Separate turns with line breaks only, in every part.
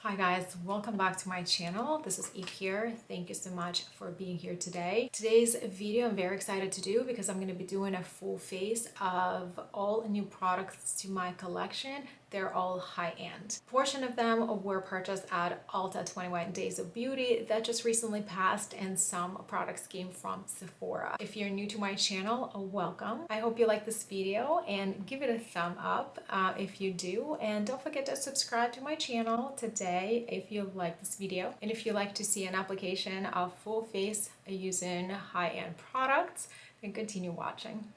Hi guys, welcome back to my channel. This is Eve here. Thank you so much for being here today. Today's video I'm very excited to do because I'm going to be doing a full face of all new products to my collection. They're all high-end. A portion of them were purchased at Ulta 21 Days of Beauty that just recently passed, and some products came from Sephora. If you're new to my channel, welcome. I hope you like this video and give it a thumb up if you do, and don't forget to subscribe to my channel today if you like this video. And if you like to see an application of full face using high-end products, then continue watching.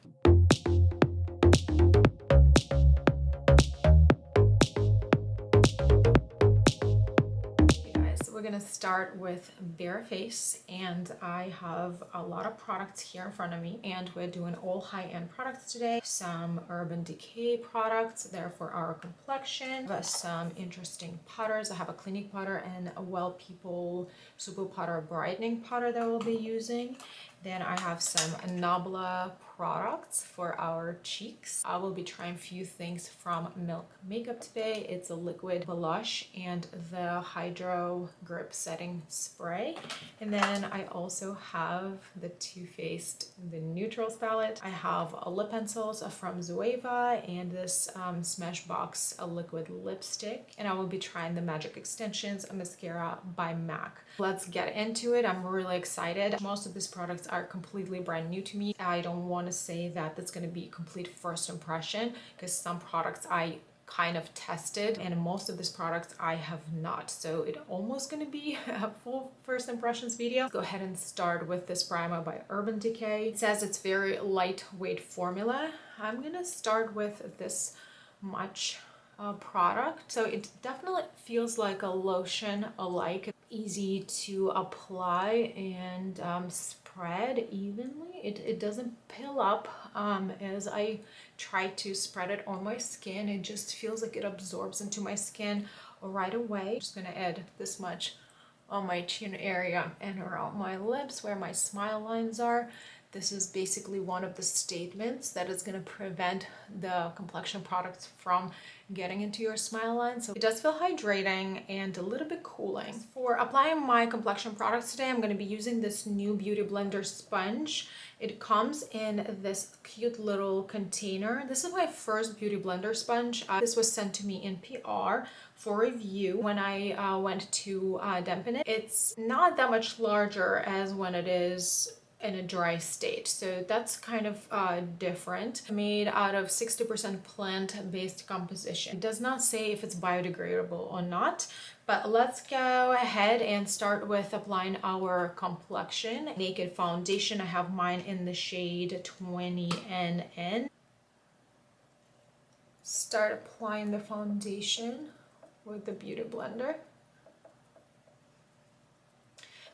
We're gonna start with bare face, and I have a lot of products here in front of me, and we're doing all high-end products today. Some Urban Decay products there for our complexion, some interesting powders. I have a Clinique powder and a W3ll People Super Powder brightening powder that we'll be using. Then I have some Nabla products for our cheeks. I will be trying a few things from Milk Makeup today. It's a liquid blush and the Hydro Grip Setting Spray. And then I also have the Too Faced the Neutrals palette. I have lip pencils from Zoeva and this Smashbox liquid lipstick. And I will be trying the Magic Extensions mascara by MAC. Let's get into it. I'm really excited. Most of these products are completely brand new to me. I don't want to say that that's going to be a complete first impression, because some products I kind of tested and most of these products I have not, so it's almost going to be a full first impressions video. Let's go ahead and start with this primer by Urban Decay. It says it's very lightweight formula. I'm gonna start with this much product. So it definitely feels like a lotion alike, easy to apply and spread evenly. It doesn't peel up as I try to spread it on my skin. It just feels like it absorbs into my skin right away. I'm just gonna add this much on my chin area and around my lips where my smile lines are. This is basically one of the statements that is going to prevent the complexion products from getting into your smile line. So it does feel hydrating and a little bit cooling. For applying my complexion products today, I'm going to be using this new Beauty Blender sponge. It comes in this cute little container. This is my first Beauty Blender sponge. This was sent to me in PR for review when I went to dampen it. It's not that much larger as when it is in a dry state, so that's kind of different. Made out of 60% plant-based composition. It does not say if it's biodegradable or not, but let's go ahead and start with applying our complexion. Naked foundation, I have mine in the shade 20NN. Start applying the foundation with the Beauty Blender.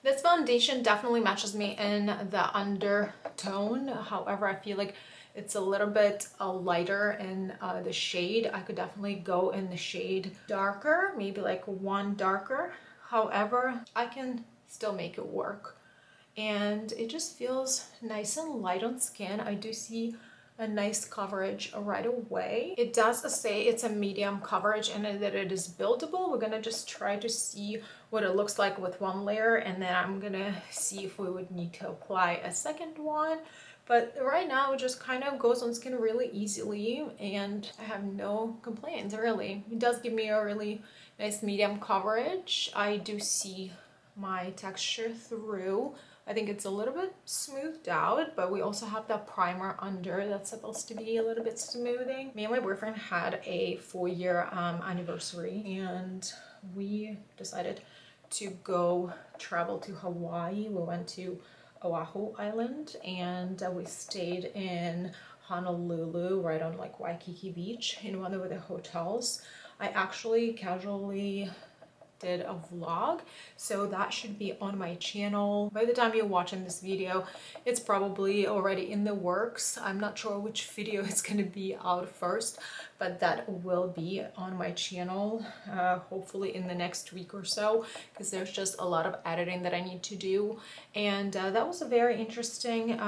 This foundation definitely matches me in the undertone. However, I feel like it's a little bit lighter in the shade. I could definitely go in the shade darker, maybe like one darker. However, I can still make it work. And it just feels nice and light on skin. I do see a nice coverage right away. It does say it's a medium coverage and that it is buildable. We're gonna just try to see what it looks like with one layer, and then I'm gonna see if we would need to apply a second one. But right now it just kind of goes on skin really easily and I have no complaints really. It does give me a really nice medium coverage. I do see my texture through. I think it's a little bit smoothed out, but we also have that primer under that's supposed to be a little bit smoothing. Me and my boyfriend had a 4-year anniversary, and we decided to go travel to Hawaii. We went to Oahu Island and we stayed in Honolulu, right on like Waikiki Beach, in one of the hotels. I actually casually did a vlog, so that should be on my channel. By the time you're watching this video, it's probably already in the works. I'm not sure which video is going to be out first, but that will be on my channel hopefully in the next week or so, because there's just a lot of editing that I need to do. And that was a very interesting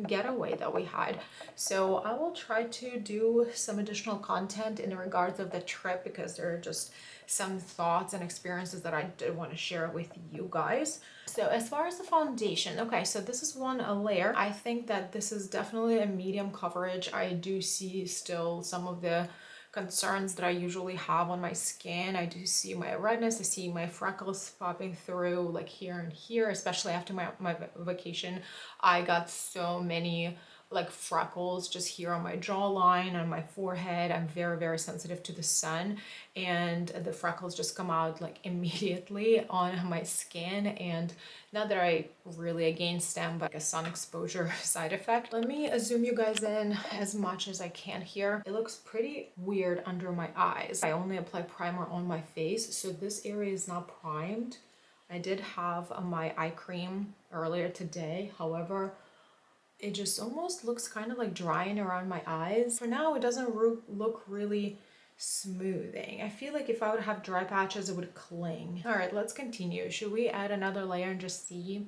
getaway that we had. So I will try to do some additional content in regards of the trip, because there are just some thoughts and experiences that I did want to share with you guys. So as far as the foundation, okay, so this is one layer. I think that this is definitely a medium coverage. I do see still some of the concerns that I usually have on my skin. I do see my redness, I see my freckles popping through like here and here, especially after my vacation. I got so many like freckles just here on my jawline, on my forehead. I'm very sensitive to the sun, and the freckles just come out like immediately on my skin. And not that I really against them, but a sun exposure side effect. Let me zoom you guys in as much as I can here. It looks pretty weird under my eyes. I only apply primer on my face, so this area is not primed. I did have my eye cream earlier today, however, it just almost looks kind of like drying around my eyes. For now, it doesn't look really smoothing. I feel like if I would have dry patches, it would cling. All right, let's continue. Should we add another layer and just see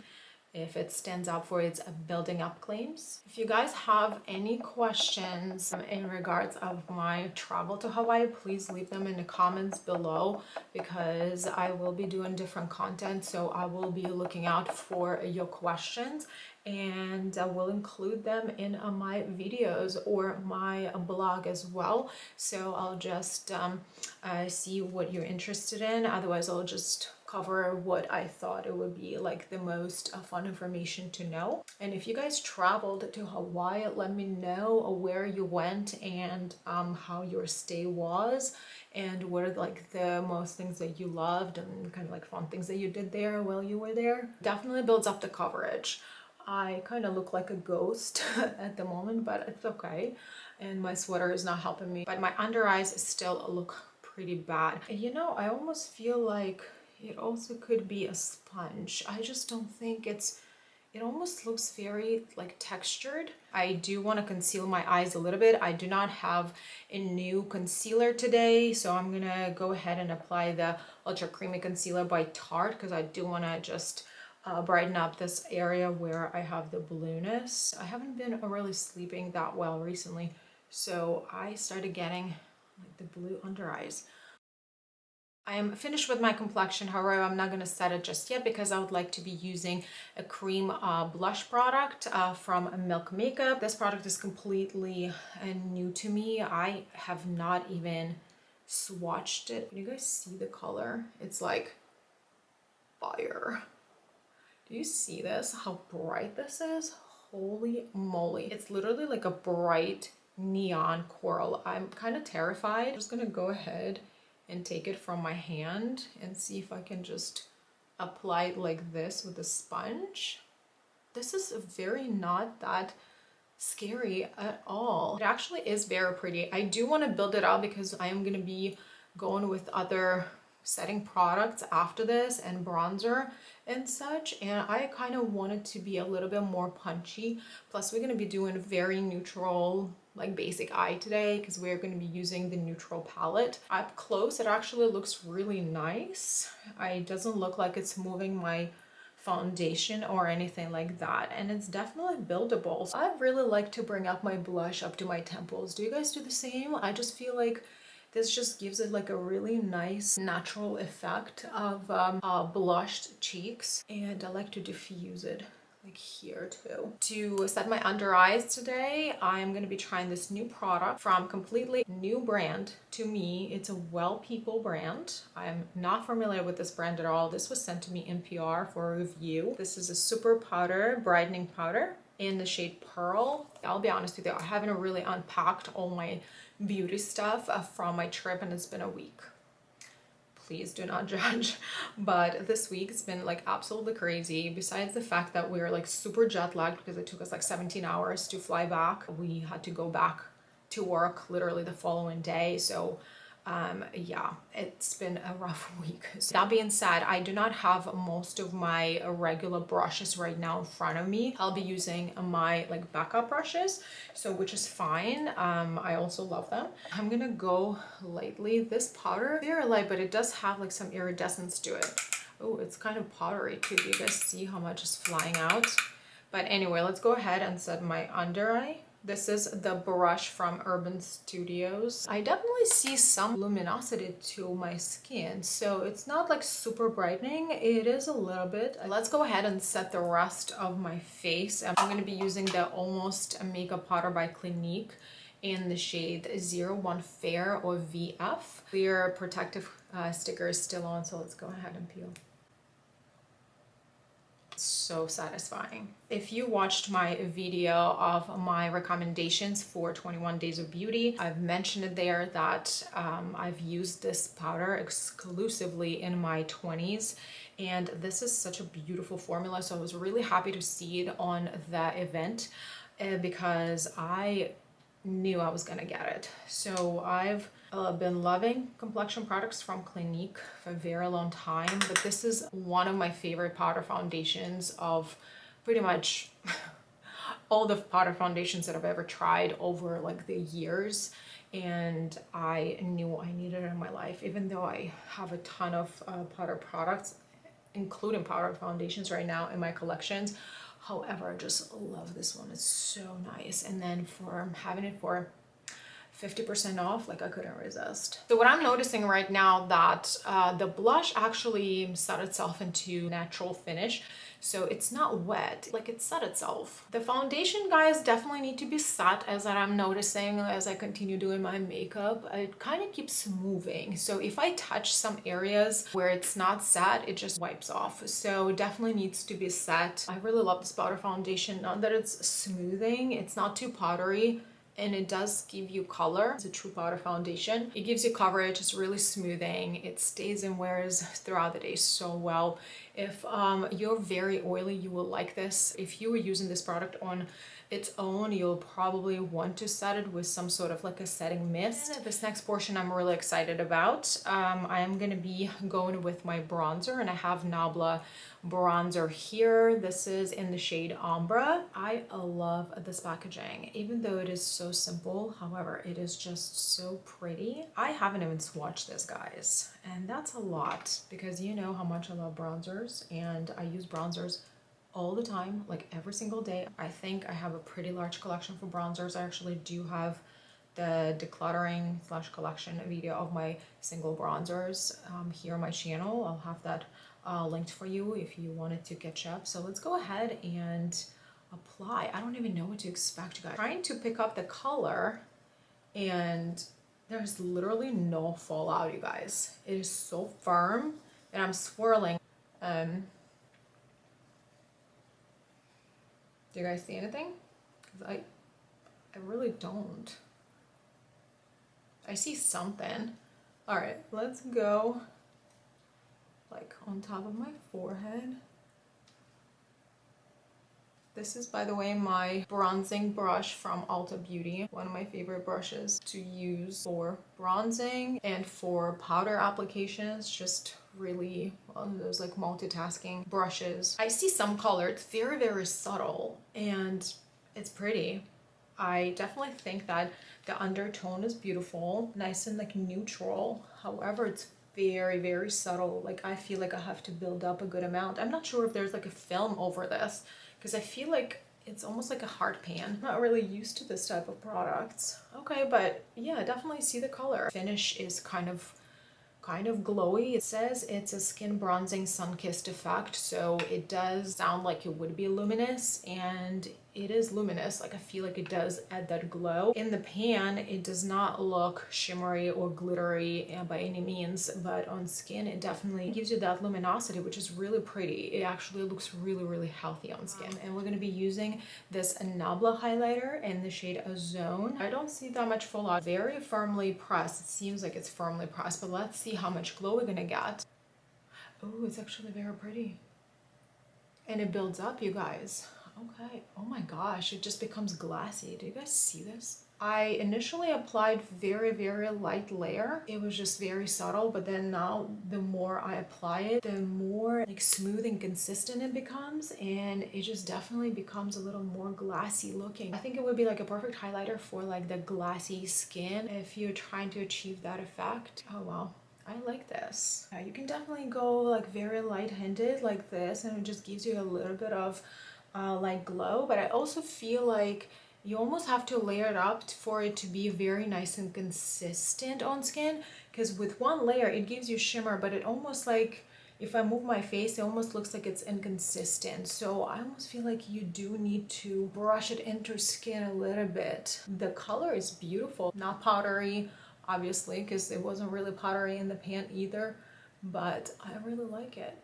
if it stands up for its building up claims? If you guys have any questions in regards of my travel to Hawaii, please leave them in the comments below, because I will be doing different content, so I will be looking out for your questions, and I will include them in my videos or my blog as well. So I'll just see what you're interested in. Otherwise, I'll just cover what I thought it would be like the most fun information to know. And if you guys traveled to Hawaii, let me know where you went and how your stay was, and what are like the most things that you loved and kind of like fun things that you did there while you were there. Definitely builds up the coverage. I kind of look like a ghost at the moment, but it's okay. And my sweater is not helping me, but my under eyes still look pretty bad. You know, I almost feel like it also could be a sponge. I just don't think it almost looks very like textured. I do want to conceal my eyes a little bit. I do not have a new concealer today, so I'm gonna go ahead and apply the Ultra Creamy Concealer by Tarte, because I do want to just brighten up this area where I have the blueness. I haven't been really sleeping that well recently, so I started getting like the blue under eyes. I am finished with my complexion, however, I'm not going to set it just yet, because I would like to be using a cream blush product from Milk Makeup. This product is completely new to me. I have not even swatched it. Can you guys see the color? It's like fire. Do you see this? How bright this is? Holy moly. It's literally like a bright neon coral. I'm kind of terrified. I'm just gonna go ahead and take it from my hand and see if I can just apply it like this with a sponge. This is very not that scary at all. It actually is very pretty. I do want to build it out, because I am gonna be going with other setting products after this and bronzer and such, and I kind of want it to be a little bit more punchy. Plus, we're going to be doing a very neutral, like basic eye today, because we're going to be using the neutral palette. Up close, it actually looks really nice. It doesn't look like it's moving my foundation or anything like that, and it's definitely buildable. So I really like to bring up my blush up to my temples. Do you guys do the same? I just feel like this just gives it like a really nice natural effect of blushed cheeks, and I like to diffuse it like here too. To set my under eyes today, I'm going to be trying this new product from completely new brand to me. It's a W3ll People brand. I'm not familiar with this brand at all. This was sent to me in PR for a review. This is a super powder, brightening powder in the shade Pearl. I'll be honest with you, I haven't really unpacked all my beauty stuff from my trip, and it's been a week. Please do not judge, but this week it's been like absolutely crazy. Besides the fact that we're like super jet lagged, because it took us like 17 hours to fly back. We had to go back to work literally the following day, so Yeah, it's been a rough week. So that being said, I do not have most of my regular brushes right now in front of me. I'll be using my like backup brushes, so which is fine. I also love them. I'm gonna go lightly. This powder, very light, but it does have like some iridescence to it. Oh, it's kind of powdery too. Do you guys see how much is flying out? But anyway, let's go ahead and set my under eye. This is the brush from Urban Studios. I definitely see some luminosity to my skin, so it's not like super brightening. It is a little bit. Let's go ahead and set the rest of my face. I'm going to be using the Almost Makeup Powder by Clinique in the shade 01 Fair or VF. Clear protective sticker is still on, so let's go ahead and peel. So satisfying. If you watched my video of my recommendations for 21 Days of Beauty, I've mentioned it there that I've used this powder exclusively in my 20s, and this is such a beautiful formula, so I was really happy to see it on the event because I knew I was gonna get it. So I've been loving complexion products from Clinique for a very long time, but this is one of my favorite powder foundations of pretty much all the powder foundations that I've ever tried over like the years, and I knew I needed it in my life. Even though I have a ton of powder products, including powder foundations right now in my collections, however, I just love this one. It's so nice. And then for having it for 50% off, like I couldn't resist. So what I'm noticing right now that the blush actually set itself into natural finish. So it's not wet, like it set itself. The foundation, guys, definitely need to be set, as I'm noticing as I continue doing my makeup. It kind of keeps moving. So if I touch some areas where it's not set, it just wipes off. So it definitely needs to be set. I really love this powder foundation. Not that it's smoothing, it's not too powdery, and it does give you color. It's a true powder foundation. It gives you coverage, it's really smoothing. It stays and wears throughout the day so well. If you're very oily, you will like this. If you were using this product on its own, you'll probably want to set it with some sort of like a setting mist. This next portion I'm really excited about. I am gonna be going with my bronzer, and I have Nabla bronzer here. This is in the shade Ombre. I love this packaging, even though it is so simple. However, it is just so pretty. I haven't even swatched this, guys, and that's a lot because you know how much I love bronzers, and I use bronzers all the time, like every single day. I think I have a pretty large collection for bronzers. I actually do have the decluttering / collection video of my single bronzers here on my channel. I'll have that linked for you if you wanted to catch up. So let's go ahead and apply. I don't even know what to expect, guys. I'm trying to pick up the color, and there's literally no fallout, you guys. It is so firm, and I'm swirling. Do you guys see anything? 'Cause I really don't. I see something. All right, let's go like on top of my forehead. This is, by the way, my bronzing brush from Ulta Beauty. One of my favorite brushes to use for bronzing and for powder applications. Just really one of those like multitasking brushes. I see some color. It's very, very subtle, and it's pretty. I definitely think that the undertone is beautiful, nice and like neutral. However, it's very, very subtle. Like I feel like I have to build up a good amount. I'm not sure if there's like a film over this, because I feel like it's almost like a hard pan. I'm not really used to this type of products. Okay, but yeah, definitely see the color. Finish is kind of glowy. It says it's a skin bronzing sun-kissed effect, so it does sound like it would be luminous, and it is luminous. Like I feel like it does add that glow. In the pan, it does not look shimmery or glittery by any means, but on skin it definitely gives you that luminosity, which is really pretty. It actually looks really, really healthy on skin. And we're going to be using this Nabla highlighter in the shade Ozone. I don't see that much fallout. Very firmly pressed. It seems like it's firmly pressed, but let's see how much glow we're gonna get. Oh, it's actually very pretty. And it builds up, you guys. Okay. Oh my gosh, it just becomes glassy. Do you guys see this? I initially applied very light layer. It was just very subtle, but then now the more I apply it, the more like smooth and consistent it becomes, and it just definitely becomes a little more glassy looking. I think it would be like a perfect highlighter for like the glassy skin if you're trying to achieve that effect. Oh wow. I like this. You can definitely go like very light-handed like this, and it just gives you a little bit of light glow, but I also feel like you almost have to layer it up for it to be very nice and consistent on skin, because with one layer it gives you shimmer, but it almost like if I move my face it almost looks like it's inconsistent. So I almost feel like you do need to brush it into skin a little bit. The color is beautiful, not powdery obviously, because it wasn't really powdery in the pan either, but I really like it.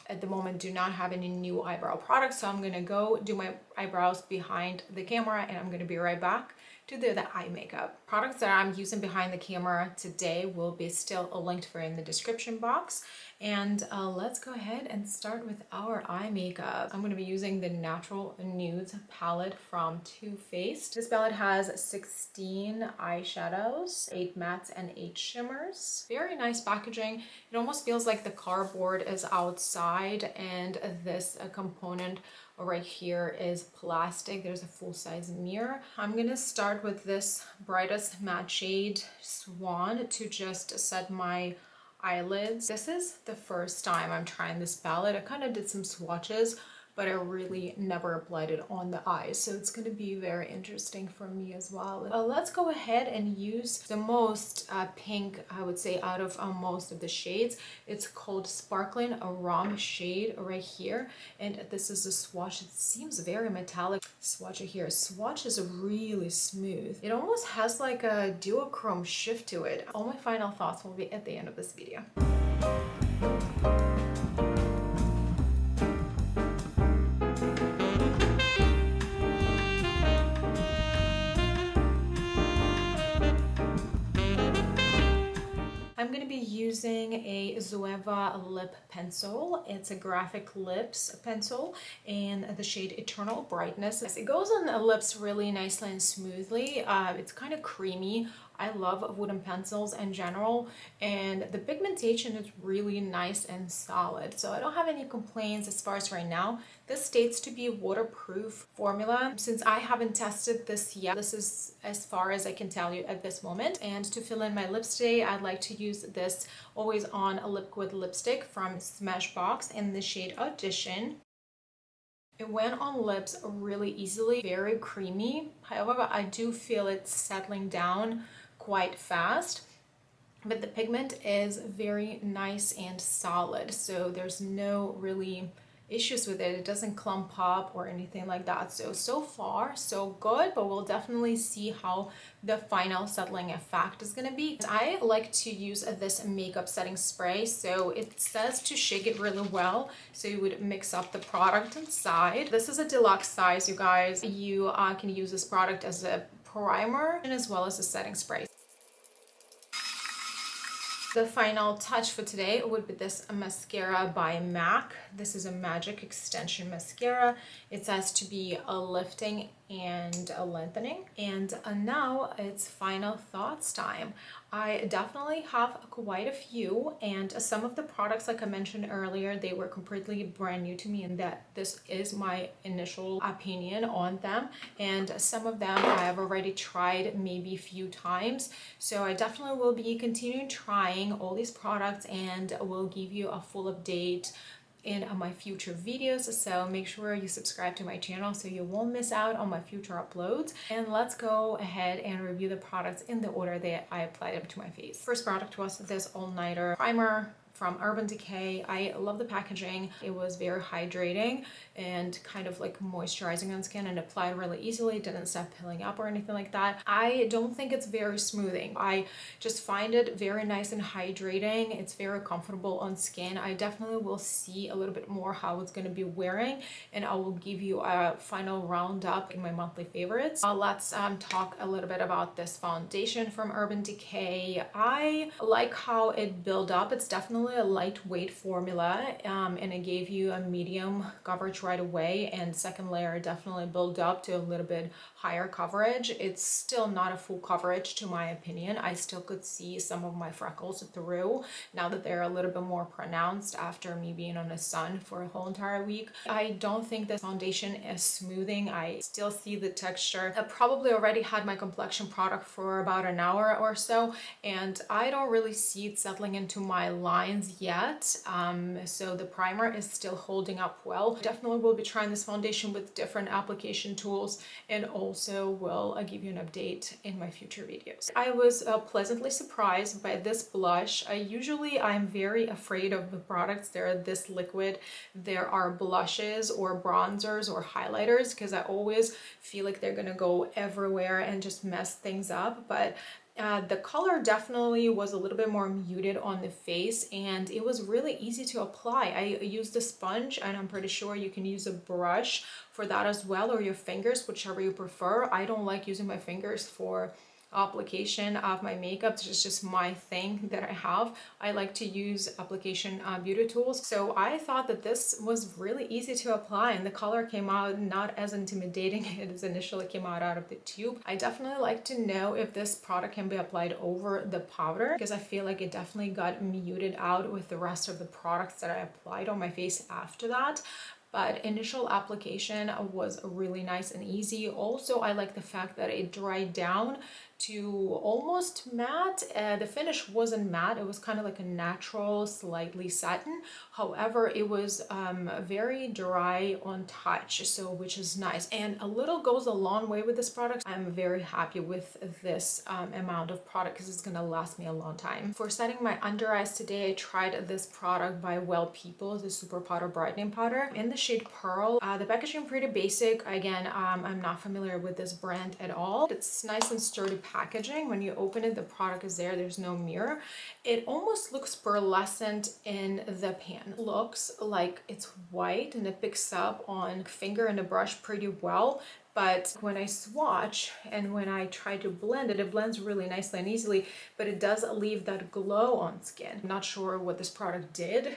At the moment do not have any new eyebrow products, so I'm gonna go do my eyebrows behind the camera, and I'm gonna be right back to do the eye makeup. Products that I'm using behind the camera today will be still linked for in the description box. And let's go ahead and start with our eye makeup. I'm going to be using the Natural Nudes palette from Too Faced. This palette has 16 eyeshadows, 8 mattes and 8 shimmers. Very nice packaging. It almost feels like the cardboard is outside, and this component right here is plastic. There's a full-size mirror. I'm gonna start with this brightest matte shade Swan to just set my eyelids. This is the first time I'm trying this palette. I kind of did some swatches, but I really never applied it on the eyes, so it's going to be very interesting for me as well. Let's go ahead and use the most pink, I would say, out of most of the shades. It's called Sparkling Rum shade right here, and this is a swatch. It seems very metallic. Swatch here. Swatch is really smooth. It almost has like a duochrome shift to it. All my final thoughts will be at the end of this video. I'm going to be using a Zoeva lip pencil. It's a graphic lips pencil in the shade Eternal Brightness. It goes on the lips really nicely and smoothly. It's kind of creamy. I love wooden pencils in general, and the pigmentation is really nice and solid, so I don't have any complaints as far as right now. This states to be a waterproof formula. Since I haven't tested this yet, this is as far as I can tell you at this moment. And to fill in my lips today, I'd like to use this Always On liquid lipstick from Smashbox in the shade Audition. It went on lips really easily, very creamy. However, I do feel it settling down quite fast, but the pigment is very nice and solid, so there's no really issues with it. It doesn't clump up or anything like that. So far so good, but we'll definitely see how the final settling effect is gonna be. I like to use this makeup setting spray, so it says to shake it really well, so you would mix up the product inside. This is a deluxe size, you guys. You can use this product as a primer and as well as a setting spray. The final touch for today would be this mascara by MAC. This is a Magic Extension Mascara. It says to be a lifting and a lengthening. And now it's final thoughts time. I definitely have quite a few, and some of the products, like I mentioned earlier, they were completely brand new to me, and that this is my initial opinion on them. And some of them I have already tried maybe a few times, so I definitely will be continuing trying all these products, and will give you a full update in my future videos. So make sure you subscribe to my channel so you won't miss out on my future uploads. And let's go ahead and review the products in the order that I applied them to my face. First product was this all-nighter primer from Urban Decay. I love the packaging. It was very hydrating and kind of like moisturizing on skin, and applied really easily. It didn't stop peeling up or anything like that. I don't think it's very smoothing. I just find it very nice and hydrating. It's very comfortable on skin. I definitely will see a little bit more how it's going to be wearing, and I will give you a final roundup in my monthly favorites. Let's talk a little bit about this foundation from Urban Decay. I like how it built up. It's definitely definitely a lightweight formula, and it gave you a medium coverage right away, and second layer definitely built up to a little bit higher coverage. It's still not a full coverage to my opinion. I still could see some of my freckles through now that they're a little bit more pronounced after me being on the sun for a whole entire week. I don't think this foundation is smoothing. I still see the texture. I probably already had my complexion product for about an hour or so, and I don't really see it settling into my lines yet. So the primer is still holding up well. Definitely will be trying this foundation with different application tools, and also will give you an update in my future videos. I was pleasantly surprised by this blush. Usually I'm very afraid of the products that are this liquid. There are blushes or bronzers or highlighters because I always feel like they're gonna go everywhere and just mess things up, but the color definitely was a little bit more muted on the face, and it was really easy to apply. I used a sponge, and I'm pretty sure you can use a brush for that as well, or your fingers, whichever you prefer. I don't like using my fingers for application of my makeup. This is just my thing that I have. I like to use application beauty tools. So I thought that this was really easy to apply, and the color came out not as intimidating as initially came out of the tube. I definitely like to know if this product can be applied over the powder, because I feel like it definitely got muted out with the rest of the products that I applied on my face after that. But initial application was really nice and easy. Also, I like the fact that it dried down to almost matte. The finish wasn't matte, it was kind of like a natural, slightly satin. However, it was very dry on touch, so which is nice. And a little goes a long way with this product. I'm very happy with this amount of product because it's gonna last me a long time. For setting my under eyes today, I tried this product by W3ll People, the Super Powder Brightening Powder in the shade Pearl. The packaging pretty basic. Again, I'm not familiar with this brand at all. It's nice and sturdy packaging. When you open it, the product is there. There's no mirror. It almost looks pearlescent in the pan. Looks like it's white, and it picks up on finger and the brush pretty well. But when I swatch and when I try to blend it, it blends really nicely and easily, but it does leave that glow on skin. I'm not sure what this product did,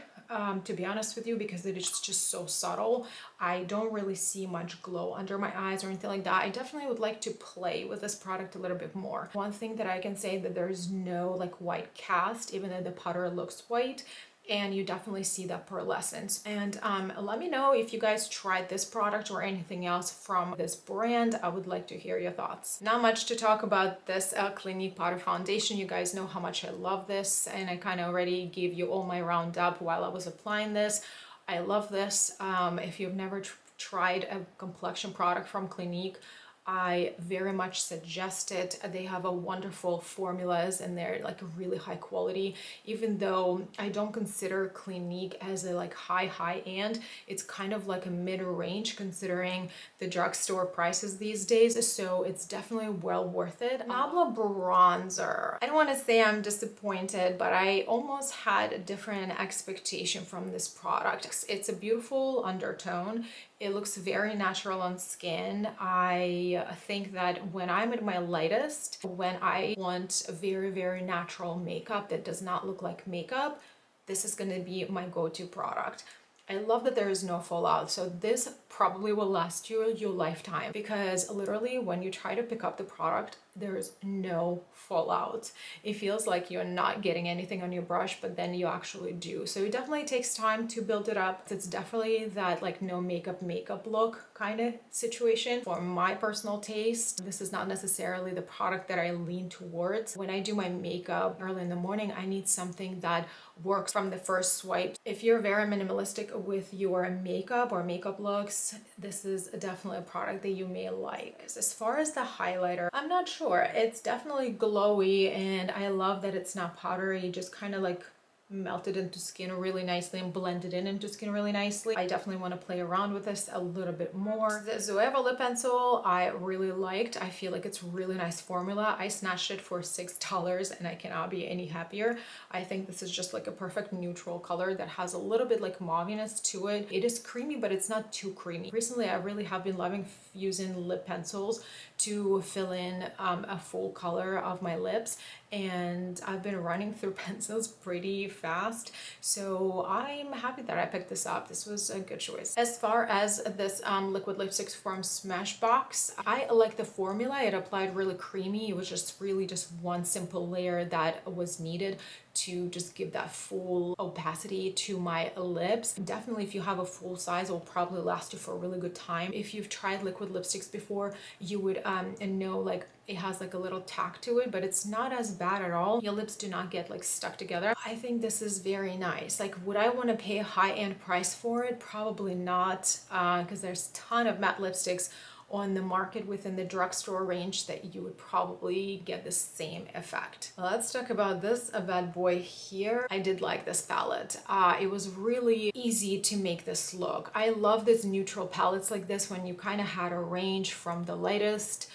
to be honest with you, because it is just so subtle. I don't really see much glow under my eyes or anything like that. I definitely would like to play with this product a little bit more. One thing that I can say that there's no like white cast, even though the powder looks white, and you definitely see that pearlescence. And let me know if you guys tried this product or anything else from this brand. I would like to hear your thoughts. Not much to talk about this Clinique powder foundation. You guys know how much I love this, and I kind of already gave you all my roundup while I was applying this. I love this. If you've never tried a complexion product from Clinique, I very much suggest it. They have a wonderful formulas, and they're like really high quality. Even though I don't consider Clinique as a like high end, it's kind of like a mid-range considering the drugstore prices these days. So it's definitely well worth it. Nabla bronzer. I don't want to say I'm disappointed, but I almost had a different expectation from this product. It's a beautiful undertone. It looks very natural on skin. I think that when I'm at my lightest, when I want a very natural makeup that does not look like makeup, this is going to be my go-to product. I love that there is no fallout, so this probably will last you your lifetime, because literally when you try to pick up the product, there is no fallout. It feels like you're not getting anything on your brush, but then you actually do. So it definitely takes time to build it up. It's definitely that like no makeup look kind of situation. For my personal taste, this is not necessarily the product that I lean towards. When I do my makeup early in the morning, I need something that works from the first swipe. If you're very minimalistic with your makeup or makeup looks, this is definitely a product that you may like. As far as the highlighter, I'm not sure. It's definitely glowy, and I love that it's not powdery, just kind of like melted into skin really nicely and blended into skin really nicely. I definitely want to play around with this a little bit more. The Zoeva lip pencil I really liked. I feel like it's really nice formula. I snatched it for $6 and I cannot be any happier. I think this is just like a perfect neutral color that has a little bit like mauviness to it. It is creamy, but it's not too creamy. Recently, I really have been loving using lip pencils to fill in a full color of my lips. and I've been running through pencils pretty fast, so I'm happy that I picked this up. This was a good choice. As far as this liquid lipsticks from Smashbox, I like the formula. It applied really creamy. It was just really just one simple layer that was needed to just give that full opacity to my lips. Definitely, if you have a full size, it will probably last you for a really good time. If you've tried liquid lipsticks before, you would know like it has like a little tack to it, but it's not as bad at all. Your lips do not get like stuck together. I think this is very nice. Like, would I want to pay a high-end price for it? Probably not, because there's a ton of matte lipsticks on the market within the drugstore range that you would probably get the same effect. Let's talk about this bad boy here. I did like this palette. It was really easy to make this look. I love these neutral palettes like this when you kind of had a range from the lightest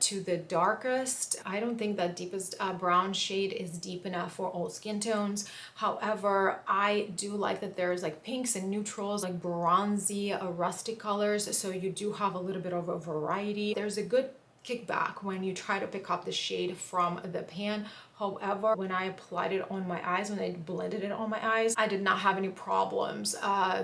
to the darkest. I don't think that deepest brown shade is deep enough for all skin tones. However, I do like that there's like pinks and neutrals, like bronzy, rustic colors, so you do have a little bit of a variety. There's a good kickback when you try to pick up the shade from the pan. However, when I applied it on my eyes, when I blended it on my eyes, I did not have any problems.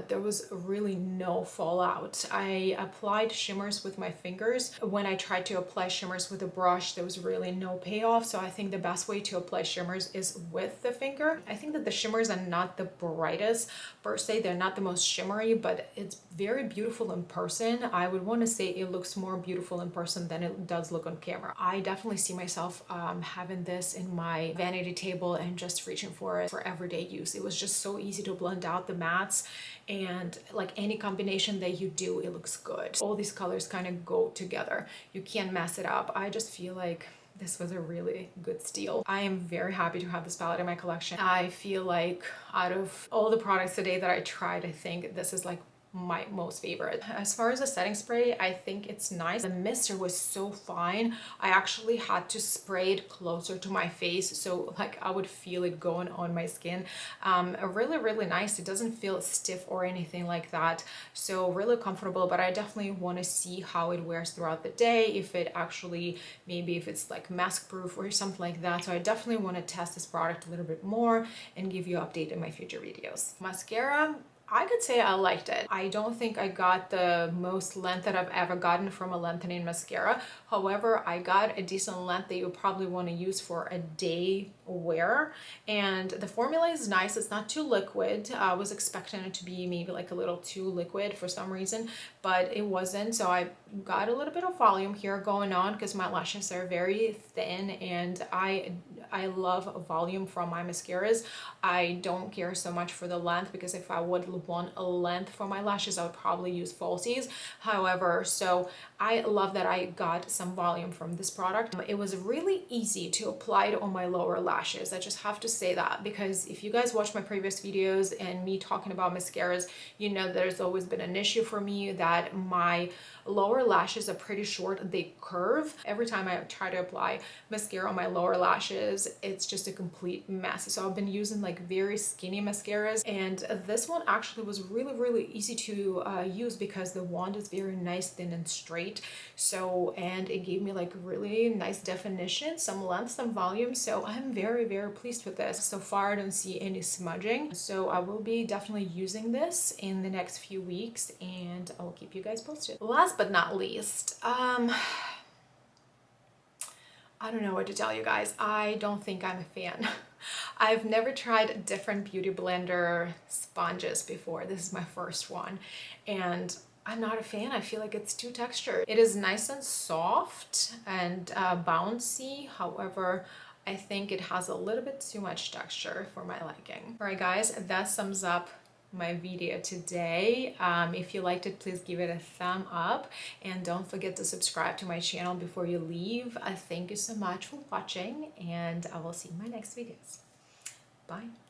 There was really no fallout. I applied shimmers with my fingers. When I tried to apply shimmers with a brush, there was really no payoff. So I think the best way to apply shimmers is with the finger. I think that the shimmers are not the brightest per se. They're not the most shimmery, but it's very beautiful in person. I would want to say it looks more beautiful in person than it does look on camera. I definitely see myself having this in my vanity table and just reaching for it for everyday use. It was just so easy to blend out the mattes, and like any combination that you do, it looks good. All these colors kind of go together. You can't mess it up. I just feel like this was a really good steal. I am very happy to have this palette in my collection. I feel like out of all the products today that I tried, I think this is like my most favorite. As far as the setting spray, I think it's nice. The mister was so fine. I actually had to spray it closer to my face, so like I would feel it going on my skin. Really nice. It doesn't feel stiff or anything like that, so really comfortable. But I definitely want to see how it wears throughout the day, if it actually, maybe if it's like mask proof or something like that. So I definitely want to test this product a little bit more and give you an update in my future videos. Mascara, I could say I liked it. I don't think I got the most length that I've ever gotten from a lengthening mascara. However, I got a decent length that you would probably want to use for a day wear. And the formula is nice. It's not too liquid. I was expecting it to be maybe like a little too liquid for some reason, but it wasn't. So I got a little bit of volume here going on because my lashes are very thin, and I love volume from my mascaras. I don't care so much for the length, because if I would want a length for my lashes, I would probably use falsies. However, so I love that I got some volume from this product. It was really easy to apply it on my lower lashes. I just have to say that, because if you guys watch my previous videos and me talking about mascaras, you know there's always been an issue for me that my lower lashes are pretty short. They curve. Every time I try to apply mascara on my lower lashes, it's just a complete mess. So I've been using like very skinny mascaras, and this one actually was really easy to use because the wand is very nice, thin and straight. So, and it gave me like really nice definition, some length, some volume. So I'm very pleased with this. So far I don't see any smudging, so I will be definitely using this in the next few weeks, and I'll keep you guys posted. Last but not least, I don't know what to tell you guys. I don't think I'm a fan. I've never tried different beauty blender sponges before. This is my first one, and I'm not a fan. I feel like it's too textured. It is nice and soft and bouncy. However, I think it has a little bit too much texture for my liking. All right, guys, that sums up my video today. If you liked it, please give it a thumb up, and don't forget to subscribe to my channel before you leave. Thank you so much for watching, and I will see you in my next videos. Bye.